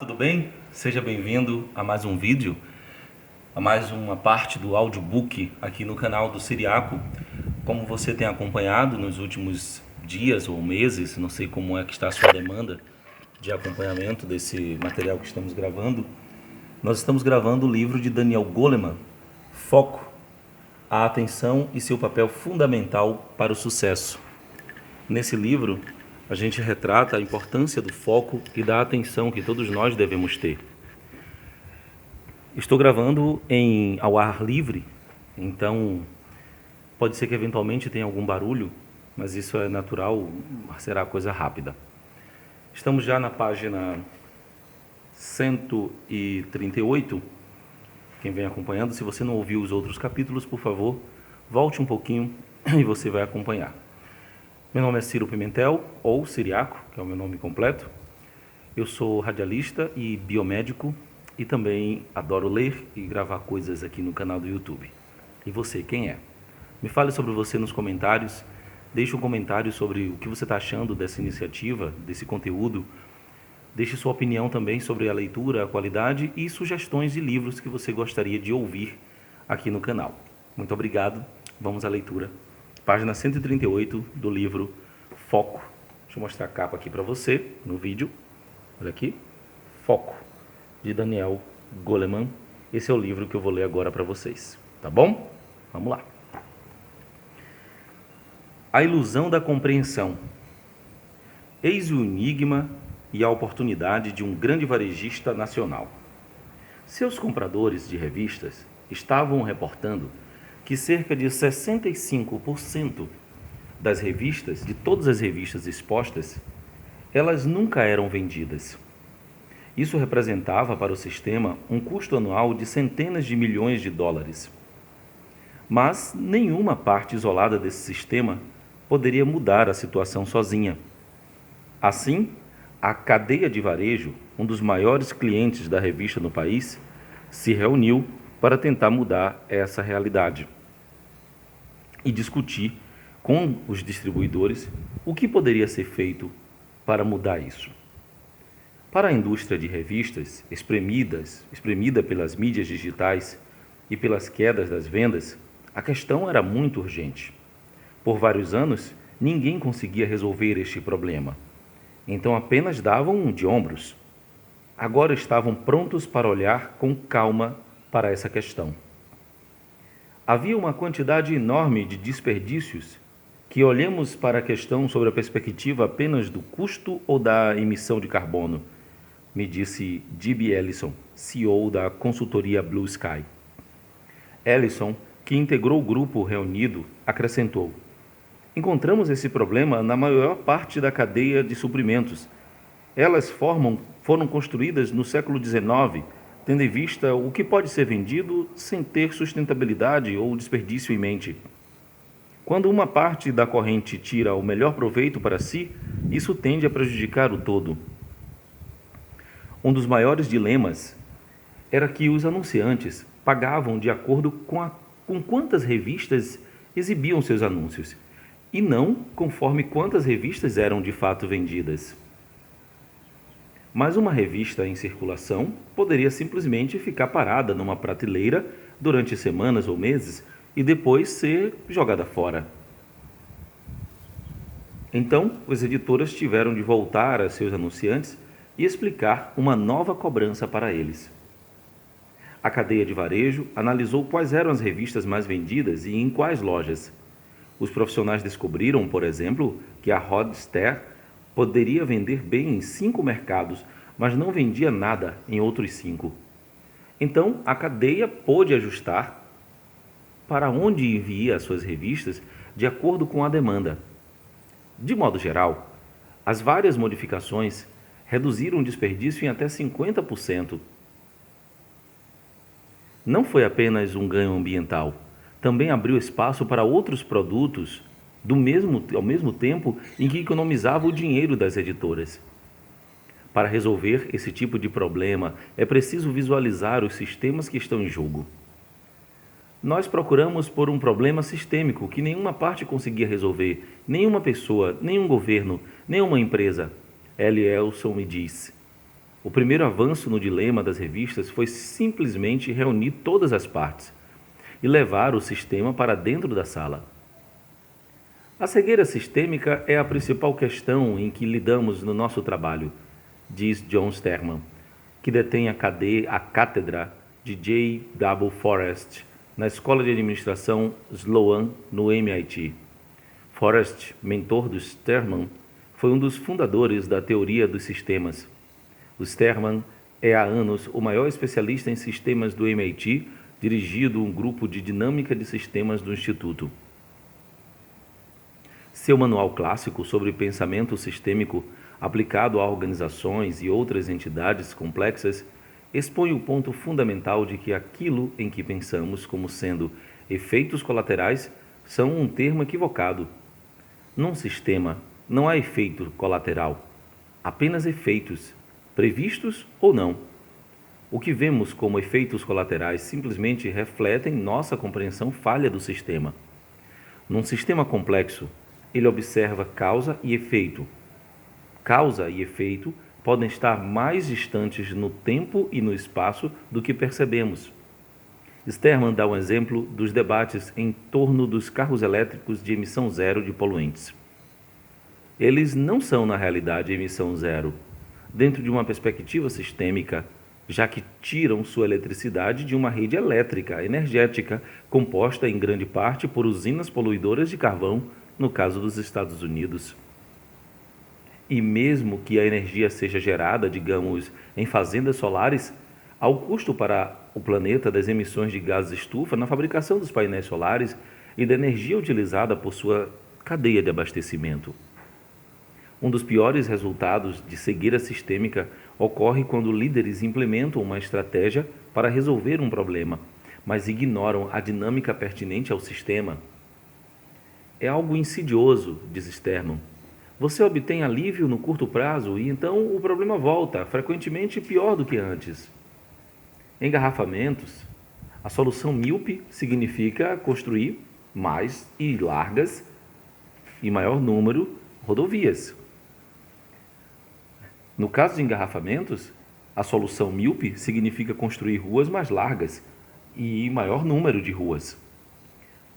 Tudo bem? Seja bem-vindo a mais um vídeo, a mais uma parte do audiobook aqui no canal do Siriaco. Como você tem acompanhado nos últimos dias ou meses, não sei como é que está a sua demanda de acompanhamento desse material que estamos gravando, nós estamos gravando o livro de Daniel Goleman, Foco, a atenção e seu papel fundamental para o sucesso. Nesse livro, a gente retrata a importância do foco e da atenção que todos nós devemos ter. Estou gravando ao ar livre, então pode ser que eventualmente tenha algum barulho, mas isso é natural, será coisa rápida. Estamos já na página 138. Quem vem acompanhando, se você não ouviu os outros capítulos, por favor, volte um pouquinho e você vai acompanhar. Meu nome é Ciro Pimentel, ou Siriaco, que é o meu nome completo. Eu sou radialista e biomédico e também adoro ler e gravar coisas aqui no canal do YouTube. E você, quem é? Me fale sobre você nos comentários, deixe um comentário sobre o que você está achando dessa iniciativa, desse conteúdo. Deixe sua opinião também sobre a leitura, a qualidade e sugestões de livros que você gostaria de ouvir aqui no canal. Muito obrigado, vamos à leitura. Página 138 do livro Foco. Deixa eu mostrar a capa aqui para você no vídeo. Olha aqui. Foco, de Daniel Goleman. Esse é o livro que eu vou ler agora para vocês. Tá bom? Vamos lá. A ilusão da compreensão. Eis o enigma e a oportunidade de um grande varejista nacional. Seus compradores de revistas estavam reportando que cerca de 65% das revistas, de todas as revistas expostas, elas nunca eram vendidas. Isso representava para o sistema um custo anual de centenas de milhões de dólares. Mas nenhuma parte isolada desse sistema poderia mudar a situação sozinha. Assim, a cadeia de varejo, um dos maiores clientes da revista no país, se reuniu para tentar mudar essa realidade e discutir com os distribuidores o que poderia ser feito para mudar isso. Para a indústria de revistas, espremida pelas mídias digitais e pelas quedas das vendas, a questão era muito urgente. Por vários anos, ninguém conseguia resolver este problema. Então apenas davam de ombros. Agora estavam prontos para olhar com calma para essa questão. Havia uma quantidade enorme de desperdícios que olhemos para a questão sobre a perspectiva apenas do custo ou da emissão de carbono, me disse D.B. Ellison, CEO da consultoria Blue Sky. Ellison, que integrou o grupo reunido, acrescentou: encontramos esse problema na maior parte da cadeia de suprimentos. Elas foram construídas no século XIX, tendo em vista o que pode ser vendido sem ter sustentabilidade ou desperdício em mente. Quando uma parte da corrente tira o melhor proveito para si, isso tende a prejudicar o todo. Um dos maiores dilemas era que os anunciantes pagavam de acordo com quantas revistas exibiam seus anúncios, e não conforme quantas revistas eram de fato vendidas. Mas uma revista em circulação poderia simplesmente ficar parada numa prateleira durante semanas ou meses e depois ser jogada fora. Então, as editoras tiveram de voltar a seus anunciantes e explicar uma nova cobrança para eles. A cadeia de varejo analisou quais eram as revistas mais vendidas e em quais lojas. Os profissionais descobriram, por exemplo, que a Rodster poderia vender bem em 5 mercados, mas não vendia nada em outros 5. Então, a cadeia pôde ajustar para onde envia as suas revistas de acordo com a demanda. De modo geral, as várias modificações reduziram o desperdício em até 50%. Não foi apenas um ganho ambiental, também abriu espaço para outros produtos ao mesmo tempo em que economizava o dinheiro das editoras. Para resolver esse tipo de problema, é preciso visualizar os sistemas que estão em jogo. Nós procuramos por um problema sistêmico que nenhuma parte conseguia resolver, nenhuma pessoa, nenhum governo, nenhuma empresa. Ellison me disse. O primeiro avanço no dilema das revistas foi simplesmente reunir todas as partes e levar o sistema para dentro da sala. A cegueira sistêmica é a principal questão em que lidamos no nosso trabalho, diz John Sterman, que detém a cátedra de J. W. Forrest na Escola de Administração Sloan, no MIT. Forrest, mentor do Sterman, foi um dos fundadores da teoria dos sistemas. O Sterman é há anos o maior especialista em sistemas do MIT, dirigindo um grupo de dinâmica de sistemas do Instituto. Seu manual clássico sobre pensamento sistêmico aplicado a organizações e outras entidades complexas expõe o ponto fundamental de que aquilo em que pensamos como sendo efeitos colaterais são um termo equivocado. Num sistema não há efeito colateral, apenas efeitos, previstos ou não. O que vemos como efeitos colaterais simplesmente refletem nossa compreensão falha do sistema. Num sistema complexo, ele observa causa e efeito. Causa e efeito podem estar mais distantes no tempo e no espaço do que percebemos. Sterman dá um exemplo dos debates em torno dos carros elétricos de emissão zero de poluentes. Eles não são, na realidade, emissão zero, dentro de uma perspectiva sistêmica, já que tiram sua eletricidade de uma rede elétrica energética composta em grande parte por usinas poluidoras de carvão, no caso dos Estados Unidos. E mesmo que a energia seja gerada, digamos, em fazendas solares, há o custo para o planeta das emissões de gases estufa na fabricação dos painéis solares e da energia utilizada por sua cadeia de abastecimento. Um dos piores resultados de cegueira sistêmica ocorre quando líderes implementam uma estratégia para resolver um problema, mas ignoram a dinâmica pertinente ao sistema. É algo insidioso, diz Sterman. Você obtém alívio no curto prazo e então o problema volta, frequentemente pior do que antes. Engarrafamentos. A solução míope significa construir mais e largas e maior número rodovias. No caso de engarrafamentos, a solução míope significa construir ruas mais largas e maior número de ruas.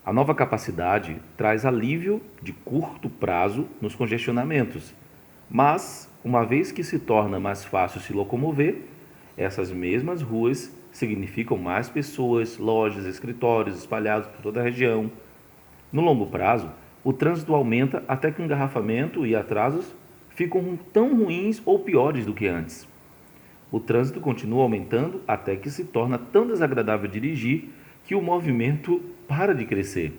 A nova capacidade traz alívio de curto prazo nos congestionamentos, mas, uma vez que se torna mais fácil se locomover, essas mesmas ruas significam mais pessoas, lojas, escritórios espalhados por toda a região. No longo prazo, o trânsito aumenta até que o engarrafamento e atrasos ficam tão ruins ou piores do que antes. O trânsito continua aumentando até que se torna tão desagradável dirigir que o movimento para de crescer.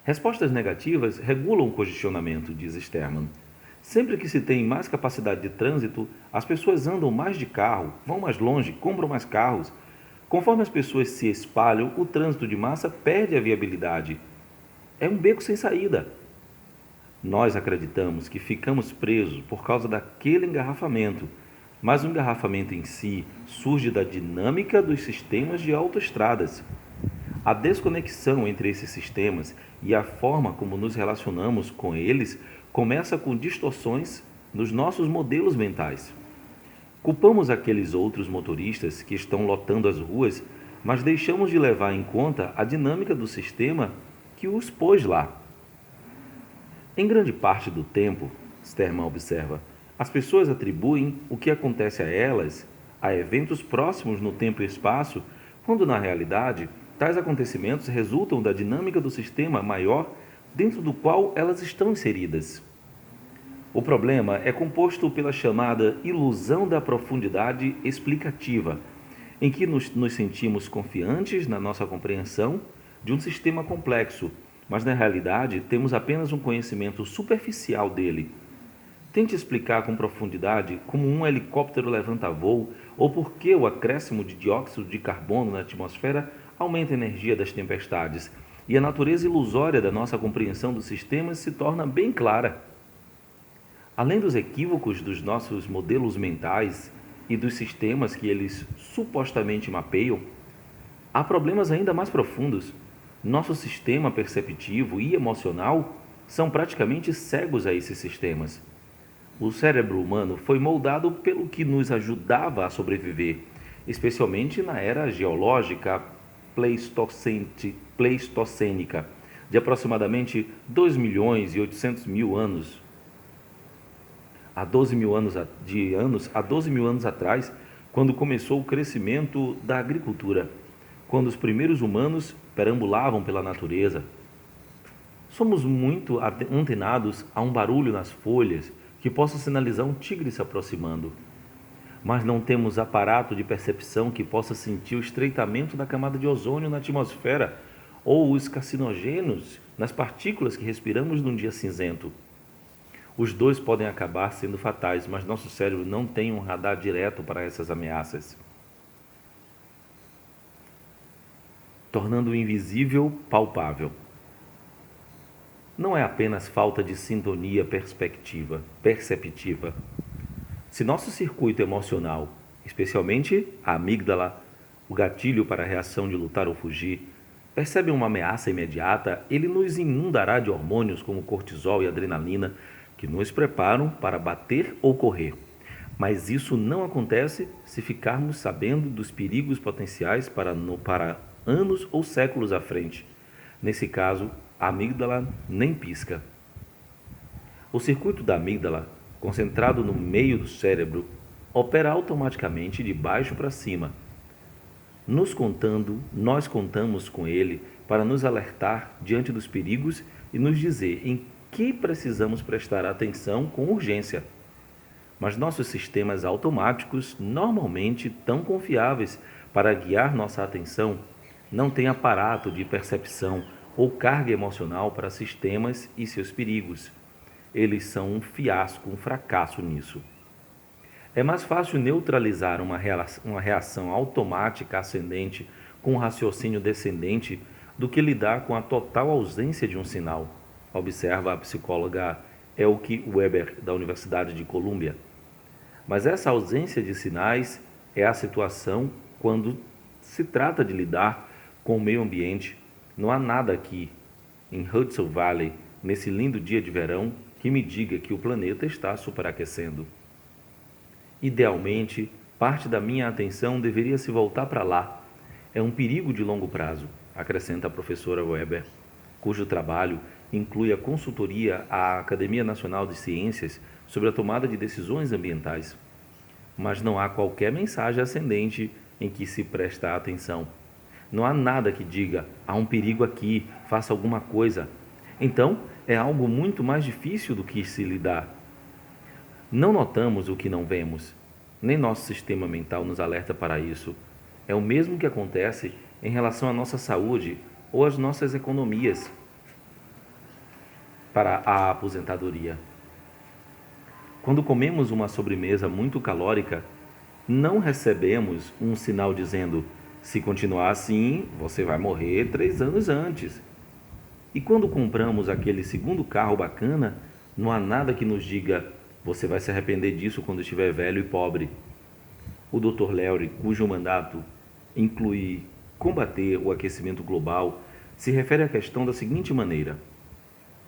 Respostas negativas regulam o congestionamento, diz Sterman. Sempre que se tem mais capacidade de trânsito, as pessoas andam mais de carro, vão mais longe, compram mais carros. Conforme as pessoas se espalham, o trânsito de massa perde a viabilidade. É um beco sem saída. Nós acreditamos que ficamos presos por causa daquele engarrafamento, mas o engarrafamento em si surge da dinâmica dos sistemas de autoestradas. A desconexão entre esses sistemas e a forma como nos relacionamos com eles começa com distorções nos nossos modelos mentais. Culpamos aqueles outros motoristas que estão lotando as ruas, mas deixamos de levar em conta a dinâmica do sistema que os pôs lá. Em grande parte do tempo, Sterman observa, as pessoas atribuem o que acontece a elas a eventos próximos no tempo e espaço, quando na realidade tais acontecimentos resultam da dinâmica do sistema maior dentro do qual elas estão inseridas. O problema é composto pela chamada ilusão da profundidade explicativa, em que nos sentimos confiantes na nossa compreensão de um sistema complexo, mas na realidade temos apenas um conhecimento superficial dele. Tente explicar com profundidade como um helicóptero levanta voo ou por que o acréscimo de dióxido de carbono na atmosfera aumenta a energia das tempestades, e a natureza ilusória da nossa compreensão dos sistemas se torna bem clara. Além dos equívocos dos nossos modelos mentais e dos sistemas que eles supostamente mapeiam, há problemas ainda mais profundos. Nosso sistema perceptivo e emocional são praticamente cegos a esses sistemas. O cérebro humano foi moldado pelo que nos ajudava a sobreviver, especialmente na era geológica pleistocênica, de aproximadamente 2.800.000 anos. Há 12 mil anos, há 12 mil anos atrás, quando começou o crescimento da agricultura, quando os primeiros humanos perambulavam pela natureza. Somos muito antenados a um barulho nas folhas que possa sinalizar um tigre se aproximando, mas não temos aparato de percepção que possa sentir o estreitamento da camada de ozônio na atmosfera ou os carcinogênios nas partículas que respiramos num dia cinzento. Os dois podem acabar sendo fatais, mas nosso cérebro não tem um radar direto para essas ameaças, tornando o invisível palpável. Não é apenas falta de sintonia perceptiva. Se nosso circuito emocional, especialmente a amígdala, o gatilho para a reação de lutar ou fugir, percebe uma ameaça imediata, ele nos inundará de hormônios como cortisol e adrenalina que nos preparam para bater ou correr. Mas isso não acontece se ficarmos sabendo dos perigos potenciais para anos ou séculos à frente. Nesse caso, a amígdala nem pisca. O circuito da amígdala, concentrado no meio do cérebro, opera automaticamente de baixo para cima. Nós contamos com ele para nos alertar diante dos perigos e nos dizer em que precisamos prestar atenção com urgência. Mas nossos sistemas automáticos, normalmente tão confiáveis para guiar nossa atenção, não têm aparato de percepção ou carga emocional para sistemas e seus perigos. Eles são um fiasco, um fracasso nisso. É mais fácil neutralizar uma reação automática ascendente com um raciocínio descendente do que lidar com a total ausência de um sinal, observa a psicóloga Elke Weber, da Universidade de Colômbia. Mas essa ausência de sinais é a situação quando se trata de lidar com o meio ambiente. Não há nada aqui, em Hudson Valley, nesse lindo dia de verão, que me diga que o planeta está superaquecendo. Idealmente, parte da minha atenção deveria se voltar para lá. É um perigo de longo prazo, acrescenta a professora Weber, cujo trabalho inclui a consultoria à Academia Nacional de Ciências sobre a tomada de decisões ambientais. Mas não há qualquer mensagem ascendente em que se presta atenção. Não há nada que diga, há um perigo aqui, faça alguma coisa. Então, é algo muito mais difícil do que se lidar. Não notamos o que não vemos, nem nosso sistema mental nos alerta para isso. É o mesmo que acontece em relação à nossa saúde ou às nossas economias para a aposentadoria. Quando comemos uma sobremesa muito calórica, não recebemos um sinal dizendo: se continuar assim, você vai morrer 3 anos antes. E quando compramos aquele segundo carro bacana, não há nada que nos diga: você vai se arrepender disso quando estiver velho e pobre. O Dr. Lowry, cujo mandato inclui combater o aquecimento global, se refere à questão da seguinte maneira: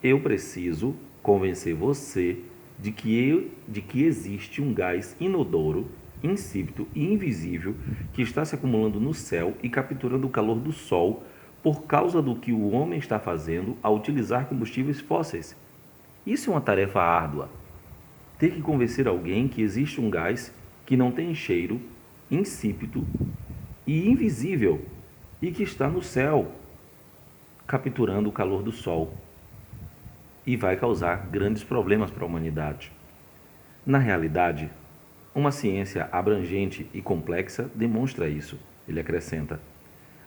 eu preciso convencer você de que existe um gás inodoro, insípido e invisível que está se acumulando no céu e capturando o calor do sol por causa do que o homem está fazendo ao utilizar combustíveis fósseis. Isso é uma tarefa árdua. Ter que convencer alguém que existe um gás que não tem cheiro, insípido e invisível e que está no céu, capturando o calor do sol e vai causar grandes problemas para a humanidade. Na realidade, uma ciência abrangente e complexa demonstra isso, ele acrescenta.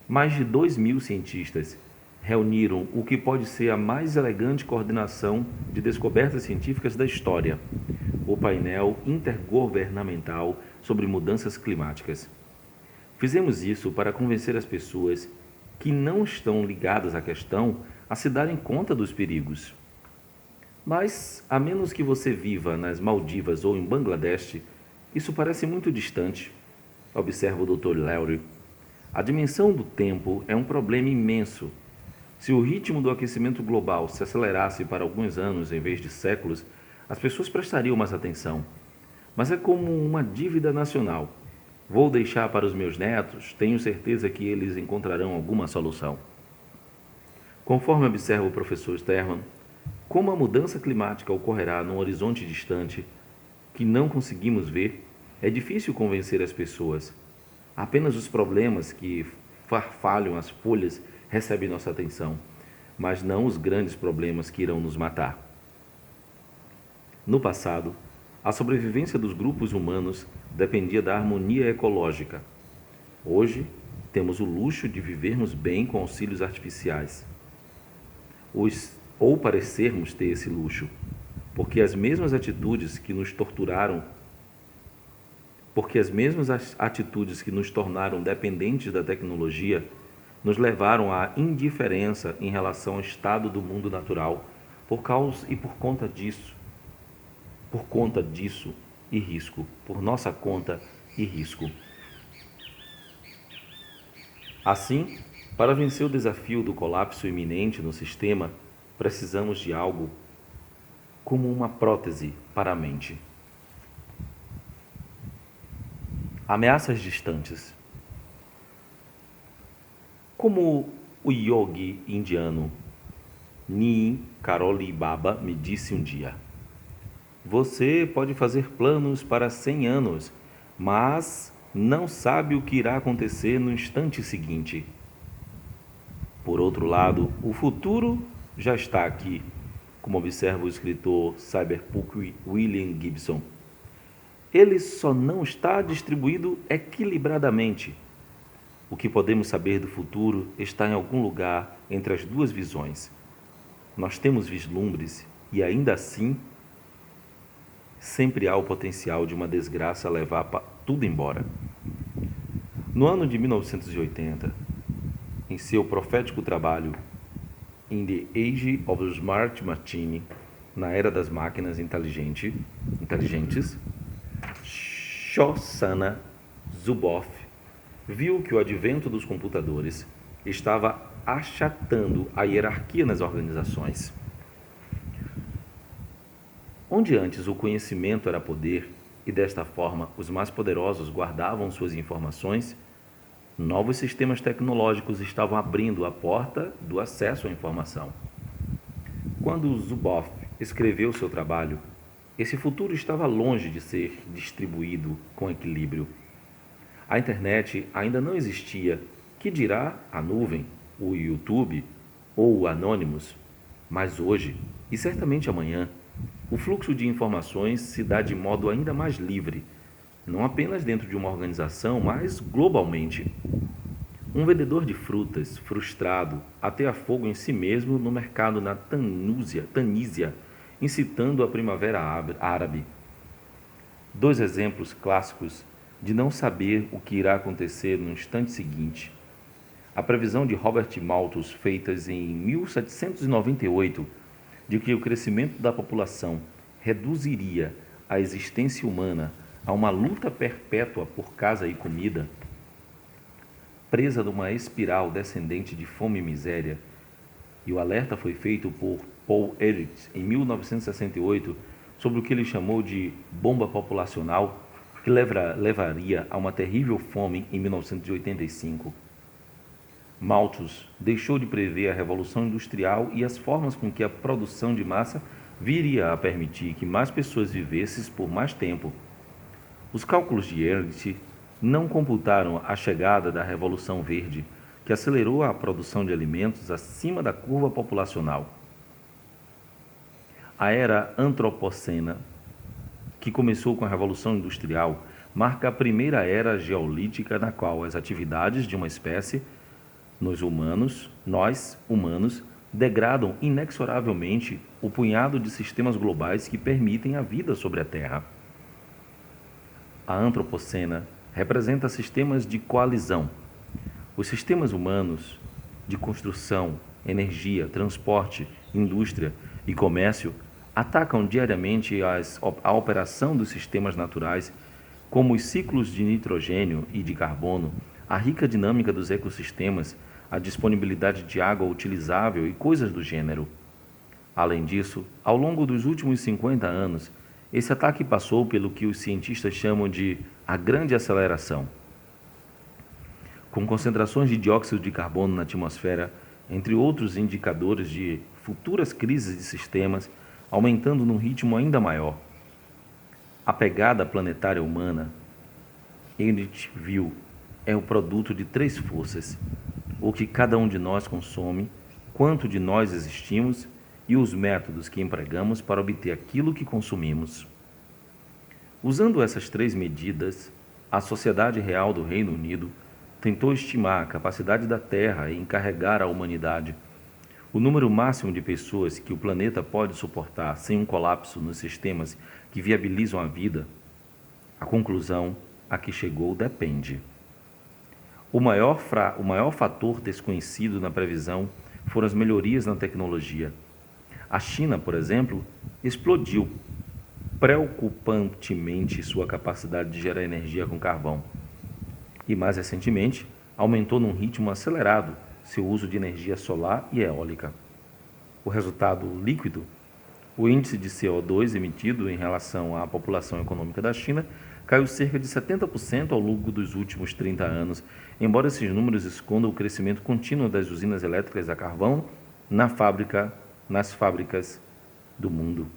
Mais de 2.000 cientistas reuniram o que pode ser a mais elegante coordenação de descobertas científicas da história, o painel intergovernamental sobre mudanças climáticas. Fizemos isso para convencer as pessoas que não estão ligadas à questão a se darem conta dos perigos. Mas, a menos que você viva nas Maldivas ou em Bangladesh, isso parece muito distante, observa o Dr. Lowry. A dimensão do tempo é um problema imenso. Se o ritmo do aquecimento global se acelerasse para alguns anos em vez de séculos, as pessoas prestariam mais atenção. Mas é como uma dívida nacional. Vou deixar para os meus netos, tenho certeza que eles encontrarão alguma solução. Conforme observa o professor Sterman, como a mudança climática ocorrerá num horizonte distante que não conseguimos ver, é difícil convencer as pessoas. Apenas os problemas que farfalham as folhas recebem nossa atenção, mas não os grandes problemas que irão nos matar. No passado, a sobrevivência dos grupos humanos dependia da harmonia ecológica. Hoje, temos o luxo de vivermos bem com auxílios artificiais. Ou parecermos ter esse luxo, porque as mesmas atitudes que nos tornaram dependentes da tecnologia nos levaram à indiferença em relação ao estado do mundo natural por nossa conta e risco. Assim, para vencer o desafio do colapso iminente no sistema, precisamos de algo como uma prótese para a mente. Ameaças distantes. Como o yogi indiano Neem Karoli Baba me disse um dia: você pode fazer planos para 100 anos, mas não sabe o que irá acontecer no instante seguinte. Por outro lado, o futuro já está aqui, como observa o escritor cyberpunk William Gibson. Ele só não está distribuído equilibradamente. O que podemos saber do futuro está em algum lugar entre as duas visões. Nós temos vislumbres e ainda assim sempre há o potencial de uma desgraça levar tudo embora. No ano de 1980, em seu profético trabalho In the Age of the Smart Machine, na era das máquinas inteligentes, Shoshana Zuboff viu que o advento dos computadores estava achatando a hierarquia nas organizações. Onde antes o conhecimento era poder e desta forma os mais poderosos guardavam suas informações, novos sistemas tecnológicos estavam abrindo a porta do acesso à informação. Quando Zuboff escreveu seu trabalho, esse futuro estava longe de ser distribuído com equilíbrio. A internet ainda não existia, que dirá a nuvem, o YouTube ou o Anonymous, mas hoje, e certamente amanhã, o fluxo de informações se dá de modo ainda mais livre, não apenas dentro de uma organização, mas globalmente. Um vendedor de frutas, frustrado, ateia fogo em si mesmo no mercado na Tunísia, incitando a primavera árabe. Dois exemplos clássicos de não saber o que irá acontecer no instante seguinte. A previsão de Robert Malthus, feita em 1798, de que o crescimento da população reduziria a existência humana a uma luta perpétua por casa e comida, presa numa espiral descendente de fome e miséria, e o alerta foi feito por Paul Ehrlich em 1968 sobre o que ele chamou de bomba populacional, que levaria a uma terrível fome em 1985. Malthus deixou de prever a revolução industrial e as formas com que a produção de massa viria a permitir que mais pessoas vivessem por mais tempo. Os cálculos de Ehrlich não computaram a chegada da Revolução Verde, que acelerou a produção de alimentos acima da curva populacional. A era antropocena, que começou com a Revolução Industrial, marca a primeira era geolítica na qual as atividades de uma espécie, nós humanos, degradam inexoravelmente o punhado de sistemas globais que permitem a vida sobre a Terra. A antropocena representa sistemas de coalizão. Os sistemas humanos de construção, energia, transporte, indústria e comércio atacam diariamente a operação dos sistemas naturais, como os ciclos de nitrogênio e de carbono, a rica dinâmica dos ecossistemas, a disponibilidade de água utilizável e coisas do gênero. Além disso, ao longo dos últimos 50 anos, esse ataque passou pelo que os cientistas chamam de a grande aceleração. Com concentrações de dióxido de carbono na atmosfera, entre outros indicadores de futuras crises de sistemas, aumentando num ritmo ainda maior. A pegada planetária humana, Heinrich viu, é o produto de três forças: o que cada um de nós consome, quanto de nós existimos e os métodos que empregamos para obter aquilo que consumimos. Usando essas três medidas, a Sociedade Real do Reino Unido tentou estimar a capacidade da Terra em carregar a humanidade, o número máximo de pessoas que o planeta pode suportar sem um colapso nos sistemas que viabilizam a vida. A conclusão a que chegou depende. O maior fator desconhecido na previsão foram as melhorias na tecnologia. A China, por exemplo, explodiu preocupantemente sua capacidade de gerar energia com carvão. E mais recentemente, aumentou num ritmo acelerado seu uso de energia solar e eólica. O resultado líquido, o índice de CO2 emitido em relação à população econômica da China, caiu cerca de 70% ao longo dos últimos 30 anos, embora esses números escondam o crescimento contínuo das usinas elétricas a carvão nas fábricas do mundo.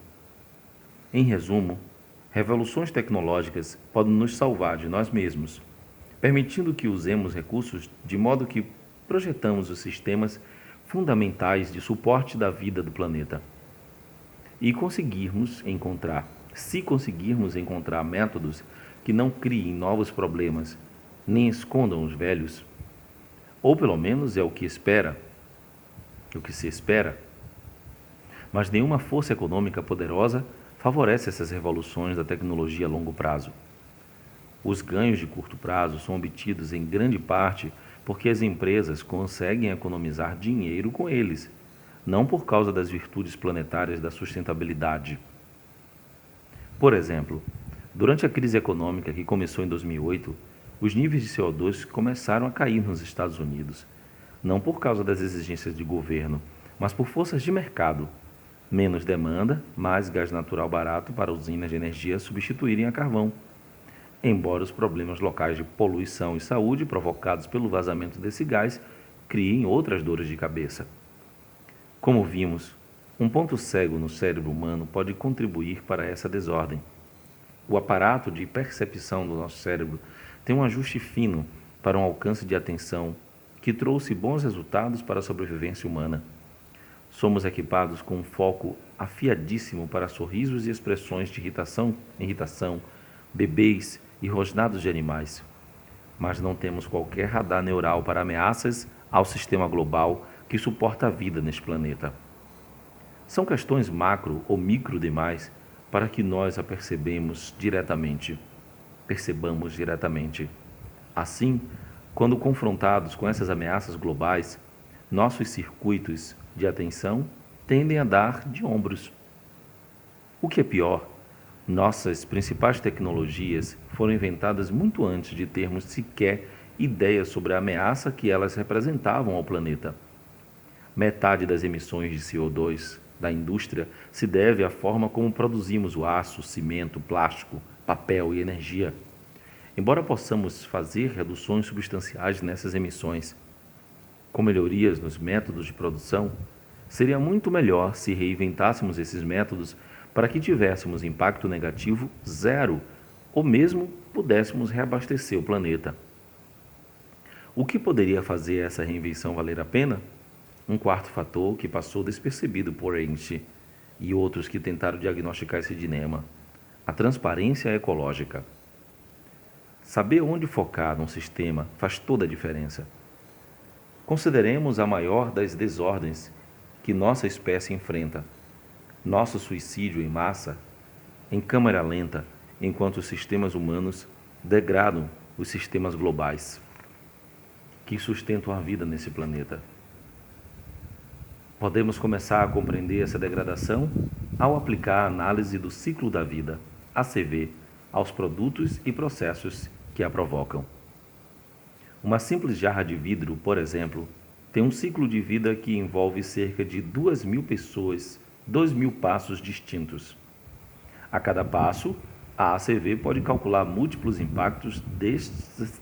Em resumo, revoluções tecnológicas podem nos salvar de nós mesmos, permitindo que usemos recursos de modo que projetamos os sistemas fundamentais de suporte da vida do planeta. Se conseguirmos encontrar métodos que não criem novos problemas, nem escondam os velhos, ou pelo menos é o que se espera, mas nenhuma força econômica poderosa favorece essas revoluções da tecnologia a longo prazo. Os ganhos de curto prazo são obtidos em grande parte porque as empresas conseguem economizar dinheiro com eles, não por causa das virtudes planetárias da sustentabilidade. Por exemplo, durante a crise econômica que começou em 2008, os níveis de CO2 começaram a cair nos Estados Unidos, não por causa das exigências de governo, mas por forças de mercado. Menos demanda, mais gás natural barato para usinas de energia substituírem a carvão. Embora os problemas locais de poluição e saúde provocados pelo vazamento desse gás criem outras dores de cabeça. Como vimos, um ponto cego no cérebro humano pode contribuir para essa desordem. O aparato de percepção do nosso cérebro tem um ajuste fino para um alcance de atenção que trouxe bons resultados para a sobrevivência humana. Somos equipados com um foco afiadíssimo para sorrisos e expressões de irritação, bebês e rosnados de animais. Mas não temos qualquer radar neural para ameaças ao sistema global que suporta a vida neste planeta. São questões macro ou micro demais para que nós a percebamos diretamente. Assim, quando confrontados com essas ameaças globais, nossos circuitos de atenção tendem a dar de ombros. O que é pior, nossas principais tecnologias foram inventadas muito antes de termos sequer ideia sobre a ameaça que elas representavam ao planeta. Metade das emissões de CO2 da indústria se deve à forma como produzimos o aço, cimento, plástico, papel e energia. Embora possamos fazer reduções substanciais nessas emissões, com melhorias nos métodos de produção, seria muito melhor se reinventássemos esses métodos para que tivéssemos impacto negativo zero ou mesmo pudéssemos reabastecer o planeta. O que poderia fazer essa reinvenção valer a pena? Um quarto fator que passou despercebido por Einstein e outros que tentaram diagnosticar esse dilema: a transparência ecológica. Saber onde focar num sistema faz toda a diferença. Consideremos a maior das desordens que nossa espécie enfrenta: nosso suicídio em massa, em câmara lenta, enquanto os sistemas humanos degradam os sistemas globais que sustentam a vida nesse planeta. Podemos começar a compreender essa degradação ao aplicar a análise do ciclo da vida, ACV, aos produtos e processos que a provocam. Uma simples jarra de vidro, por exemplo, tem um ciclo de vida que envolve cerca de 2.000 pessoas 2.000 passos distintos. A cada passo, a ACV pode calcular múltiplos impactos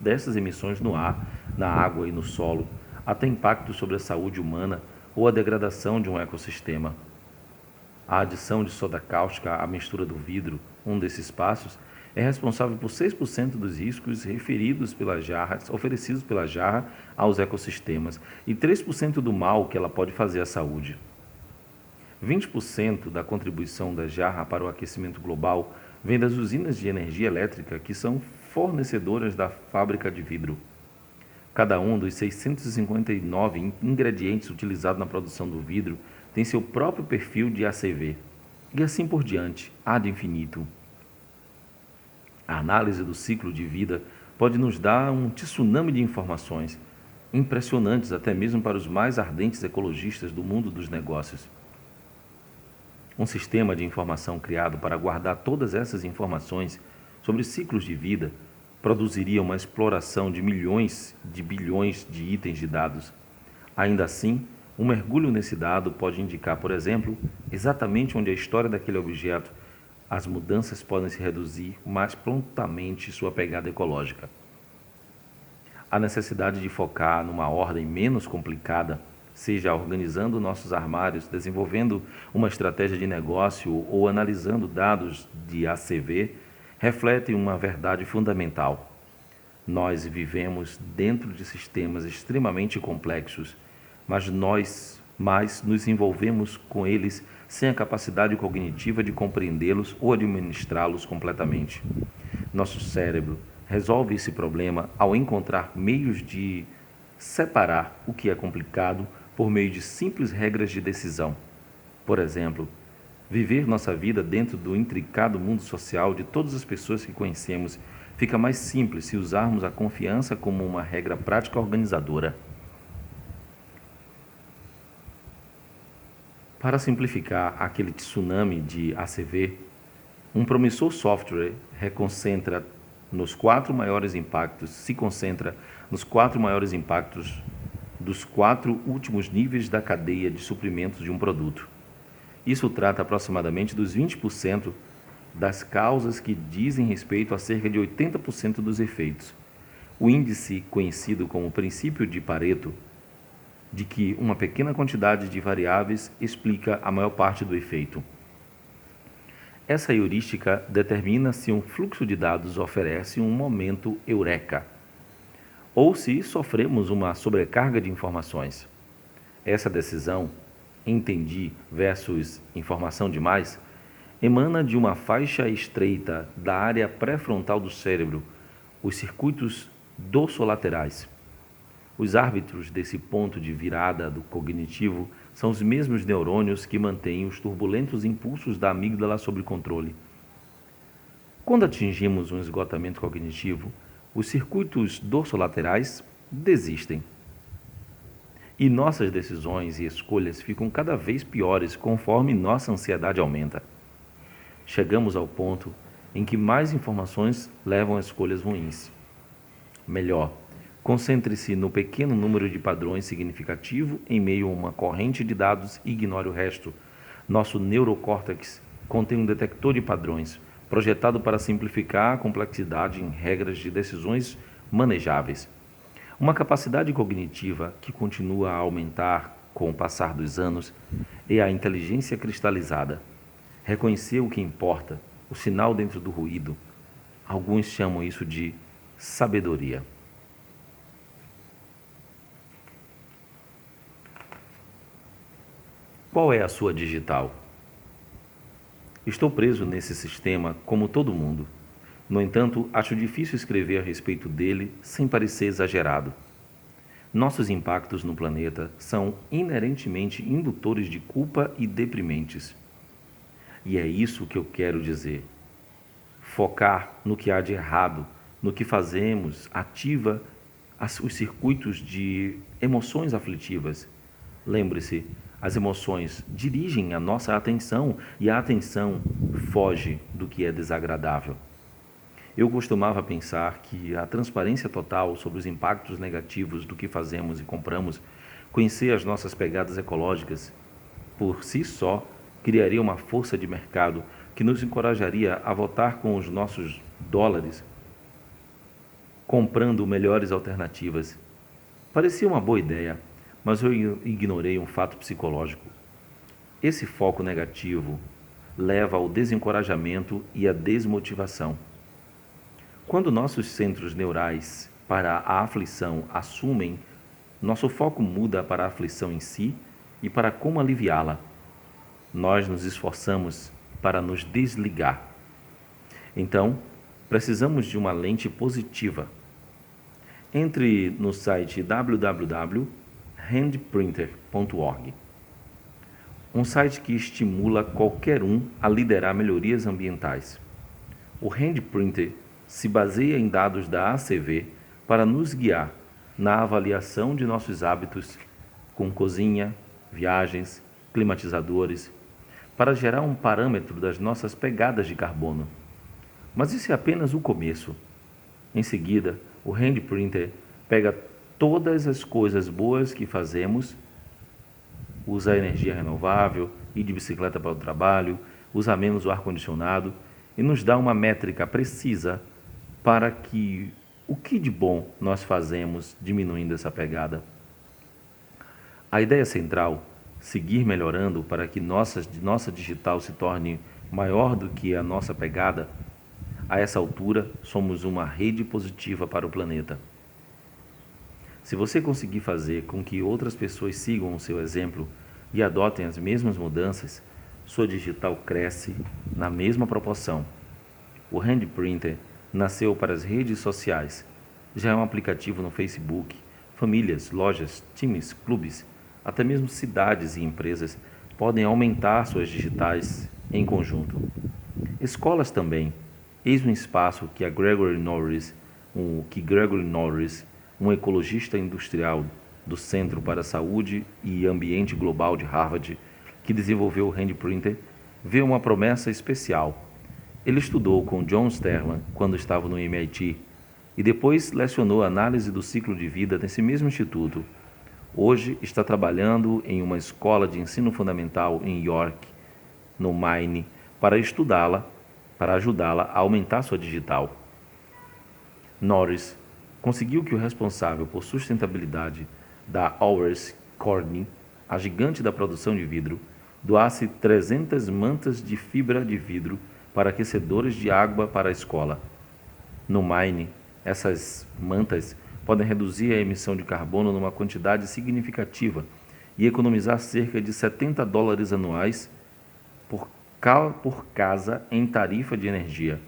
dessas emissões no ar, na água e no solo, até impactos sobre a saúde humana ou a degradação de um ecossistema. A adição de soda cáustica à mistura do vidro, um desses passos, é responsável por 6% dos riscos oferecidos pela jarra aos ecossistemas e 3% do mal que ela pode fazer à saúde. 20% da contribuição da jarra para o aquecimento global vem das usinas de energia elétrica que são fornecedoras da fábrica de vidro. Cada um dos 659 ingredientes utilizados na produção do vidro tem seu próprio perfil de ACV, e assim por diante, ad infinito. A análise do ciclo de vida pode nos dar um tsunami de informações, impressionantes até mesmo para os mais ardentes ecologistas do mundo dos negócios. Um sistema de informação criado para guardar todas essas informações sobre ciclos de vida produziria uma exploração de milhões de bilhões de itens de dados. Ainda assim, um mergulho nesse dado pode indicar, por exemplo, exatamente onde a história daquele objeto, as mudanças podem se reduzir mais prontamente sua pegada ecológica. A necessidade de focar numa ordem menos complicada, seja organizando nossos armários, desenvolvendo uma estratégia de negócio ou analisando dados de ACV, reflete uma verdade fundamental. Nós vivemos dentro de sistemas extremamente complexos, mas nós nos envolvemos com eles sem a capacidade cognitiva de compreendê-los ou administrá-los completamente. Nosso cérebro resolve esse problema ao encontrar meios de separar o que é complicado por meio de simples regras de decisão. Por exemplo, viver nossa vida dentro do intricado mundo social de todas as pessoas que conhecemos fica mais simples se usarmos a confiança como uma regra prática organizadora. Para simplificar aquele tsunami de ACV, um promissor software se concentra nos quatro maiores impactos dos 4 últimos níveis da cadeia de suprimentos de um produto. Isso trata aproximadamente dos 20% das causas que dizem respeito a cerca de 80% dos efeitos. O índice conhecido como princípio de Pareto, de que uma pequena quantidade de variáveis explica a maior parte do efeito. Essa heurística determina se um fluxo de dados oferece um momento eureka, ou se sofremos uma sobrecarga de informações. Essa decisão, entendi versus informação demais, emana de uma faixa estreita da área pré-frontal do cérebro, os circuitos dorsolaterais. Os árbitros desse ponto de virada do cognitivo são os mesmos neurônios que mantêm os turbulentos impulsos da amígdala sob controle. Quando atingimos um esgotamento cognitivo, os circuitos dorsolaterais desistem. E nossas decisões e escolhas ficam cada vez piores conforme nossa ansiedade aumenta. Chegamos ao ponto em que mais informações levam a escolhas ruins. Melhor, concentre-se no pequeno número de padrões significativo em meio a uma corrente de dados e ignore o resto. Nosso neurocórtex contém um detector de padrões, projetado para simplificar a complexidade em regras de decisões manejáveis. Uma capacidade cognitiva que continua a aumentar com o passar dos anos é a inteligência cristalizada. Reconhecer o que importa, o sinal dentro do ruído. Alguns chamam isso de sabedoria. Qual é a sua digital? Estou preso nesse sistema como todo mundo. No entanto, acho difícil escrever a respeito dele sem parecer exagerado. Nossos impactos no planeta são inerentemente indutores de culpa e deprimentes. E é isso que eu quero dizer. Focar no que há de errado, no que fazemos, ativa os circuitos de emoções aflitivas. Lembre-se, as emoções dirigem a nossa atenção e a atenção foge do que é desagradável. Eu costumava pensar que a transparência total sobre os impactos negativos do que fazemos e compramos, conhecer as nossas pegadas ecológicas, por si só, criaria uma força de mercado que nos encorajaria a votar com os nossos dólares, comprando melhores alternativas. Parecia uma boa ideia, mas eu ignorei um fato psicológico. Esse foco negativo leva ao desencorajamento e à desmotivação. Quando nossos centros neurais para a aflição assumem, nosso foco muda para a aflição em si e para como aliviá-la. Nós nos esforçamos para nos desligar. Então, precisamos de uma lente positiva. Entre no site www.handprinter.org, um site que estimula qualquer um a liderar melhorias ambientais. O Handprinter se baseia em dados da ACV para nos guiar na avaliação de nossos hábitos com cozinha, viagens, climatizadores, para gerar um parâmetro das nossas pegadas de carbono. Mas isso é apenas o começo. Em seguida, o Handprinter pega todas as coisas boas que fazemos, usa energia renovável, ir de bicicleta para o trabalho, usa menos o ar-condicionado e nos dá uma métrica precisa para que o que de bom nós fazemos diminuindo essa pegada. A ideia central, seguir melhorando para que nossa digital se torne maior do que a nossa pegada, a essa altura somos uma rede positiva para o planeta. Se você conseguir fazer com que outras pessoas sigam o seu exemplo e adotem as mesmas mudanças, sua digital cresce na mesma proporção. O Handprinter nasceu para as redes sociais. Já é um aplicativo no Facebook. Famílias, lojas, times, clubes, até mesmo cidades e empresas podem aumentar suas digitais em conjunto. Escolas também. Eis um espaço que Gregory Norris, um ecologista industrial do Centro para a Saúde e Ambiente Global de Harvard, que desenvolveu o Handprinter, vê uma promessa especial. Ele estudou com John Sterland quando estava no MIT e depois lecionou análise do ciclo de vida nesse mesmo instituto. Hoje está trabalhando em uma escola de ensino fundamental em York, no Maine, para ajudá-la a aumentar sua digital. Norris conseguiu que o responsável por sustentabilidade da Owens Corning, a gigante da produção de vidro, doasse 300 mantas de fibra de vidro para aquecedores de água para a escola. No Maine, essas mantas podem reduzir a emissão de carbono numa quantidade significativa e economizar cerca de $70 anuais por casa em tarifa de energia.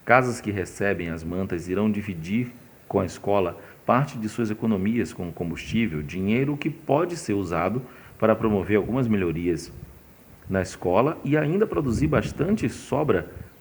Casas que recebem as mantas irão dividir com a escola parte de suas economias com combustível, dinheiro que pode ser usado para promover algumas melhorias na escola e ainda produzir bastante sobra